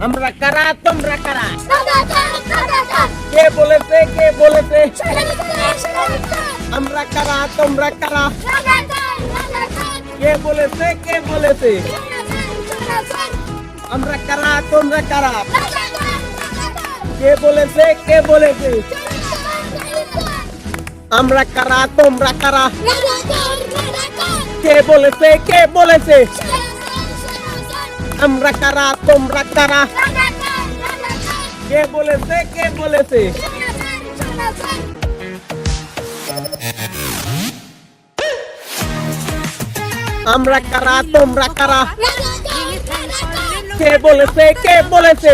আমরা কারা তোমরা কারা? কে বলেছে কে বলেছে? আমরা কারা তোমরা কারা? কে বলেছে কে বলেছে? আমরা কারা তোমরা কারা? কে বলেছে কে বলেছে? আমরা কারা তোমরা কারা? কে বলেছে কে বলেছে? আমরা কারা তোমরা কারা? কে বলেছে কে বলেছে? আমরা কারা তোমরা কারা? কে বলেছে কে বলেছে?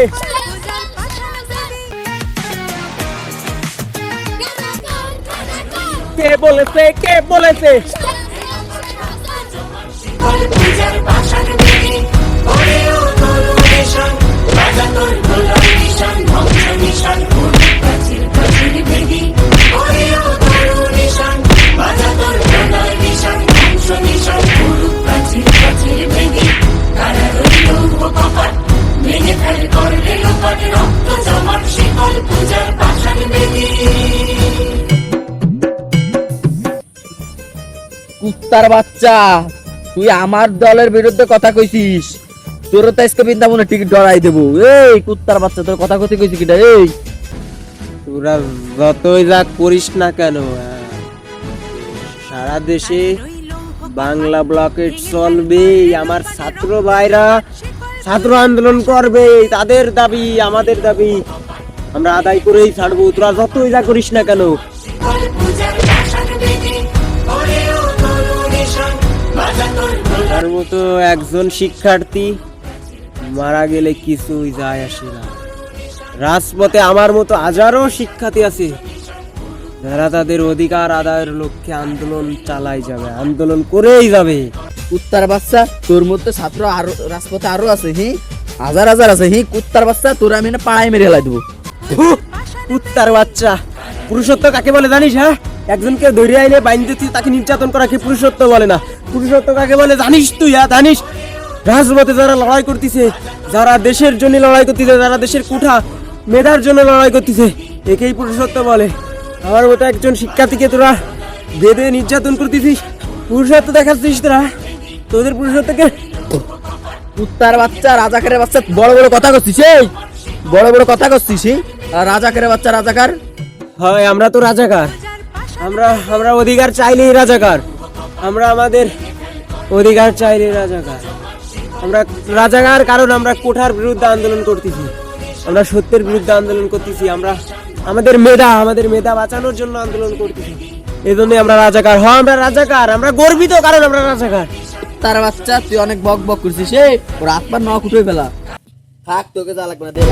কে বলেছে কে বলেছে? কুত্তার বাচ্চা, তুই আমার দলের বিরুদ্ধে কথা কইছিস, তোর তো আজকে বৃন্দাবনে টিকিট ডরাই দেবো। এই কুত্তার বাচ্চা, তোর কথা কইতে কইছি কিটা? এই তোরা যতই যা করিস না কেন, সারা দেশে বাংলা ব্লকেট চলবে। আমার ছাত্র ভাইরা ছাত্র আন্দোলন করবে, তাদের দাবি আমাদের দাবি আমরা আদায় করেই ছাড়বো। তোরা যতই যা করিস না কেন। তার মতো একজন শিক্ষার্থী মারা গেলে কিছুই যায় আসে না। রাজপথে আমার মতো হাজারো শিক্ষার্থী আছে যারা তাদের অধিকার আদায়ের লক্ষ্যে আন্দোলন চালাই যাবে, আন্দোলন করেই যাবে। কুত্তার বাচ্চা, তোর মধ্যে ছাত্র আরো রাজপথে আরো আছে, হাজার হাজার আছে। কুত্তার বাচ্চা, তোর আমি না পাড়ায় মেরে হেলাই দেবো। কুত্তার বাচ্চা, পুরুষত্ব কাকে বলে জানিস? হ্যাঁ, একজনকে ধরে আইলে বাইন্দে তাকে নির্যাতন করা কি পুরুষত্ব বলে না? পুরুষত্ব কাকে বলে জানিস তুই? জানিস? রাজপথে যারা লড়াই করতেছে, যারা দেশের জন্য লড়াই করতেছে, যারা দেশের কুঠা মেধার জন্য লড়াই করতেছে, একেই পুরুষত্ব বলে। আমার মতো একজন শিক্ষার্থীকে তোরা বেঁধে নির্যাতন করতেছিস, পুরুষত্ব দেখাচ্ছিস তোরা? তোদের পুরুষত্বকে? কুত্তার বাচ্চা, রাজাকারের বাচ্চা, বড় বড় কথা করছিস, বড় বড় কথা করছিস। রাজাকারের বাচ্চা, রাজাকার হয়? আমরা তো রাজাকার। আমরা অধিকার চাইলেই রাজাকার। আমরা আমাদের অধিকার চাইলেই রাজাকার। আমরা রাজাকার কারণ আমরা কোঠার বিরুদ্ধে আন্দোলন করতেছি, আমরা সত্যের বিরুদ্ধে আন্দোলন করতেছি, আমরা আমাদের মেধা বাঁচানোর জন্য আন্দোলন করতেছি। এই জন্য আমরা রাজাকার। হ্যাঁ, আমরা রাজাকার, আমরা গর্বিত কারণ আমরা রাজাকার। কুত্তার বাচ্চা, তুই অনেক বক বক করছিস। ওর আত্মার নখ উঠে ফেলা। থাক, তোকে যা লাগবে না, দে।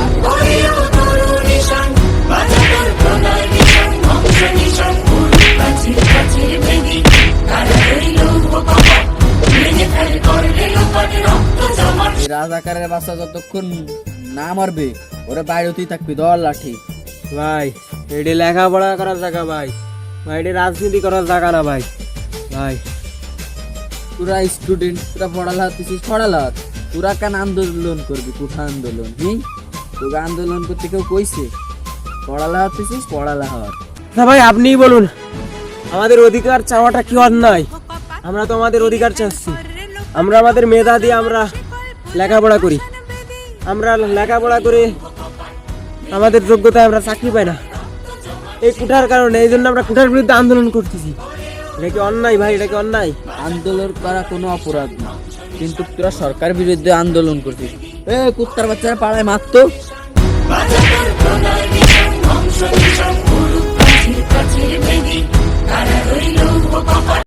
রাজাকারের বাচ্চা যতক্ষণ না মারবে, ওরা বাইরেতেই থাকবি, দল লাঠি। ভাই, এটি লেখাপড়া করার জায়গা ভাই, এটি রাজনীতি করার জায়গা না ভাই। ভাই, তোরা স্টুডেন্ট, তোরা পড়ালাহাত দিছিস, পড়ালাহাত। তোরা কেন আন্দোলন করবি? কোঠা আন্দোলন? তোকে আন্দোলন করতে কেউ কইছে? পড়ালাহাত দিছিস, পড়ালাহাত। ভাই, আপনিই বলুন, আমাদের অধিকার চাওয়াটা কি অন্যায়? আমরা তো আমাদের অধিকার চাচ্ছি। আমরা আমাদের মেধা দিয়ে আমরা লেখাপড়া করি, আমরা লেখাপড়া করে আমাদের যোগ্যতায় আমরা চাকরি পাই না, এই কুঠার কারণে। এই জন্য আমরা কুঠার বিরুদ্ধে আন্দোলন করতেছি। এটা কি অন্যায় ভাই? এটা কি অন্যায়? আন্দোলন করা কোনো অপরাধ না, কিন্তু তোরা সরকার বিরুদ্ধে আন্দোলন করছিস। কুত্তার বাচ্চারা পাড়ায় মারতো।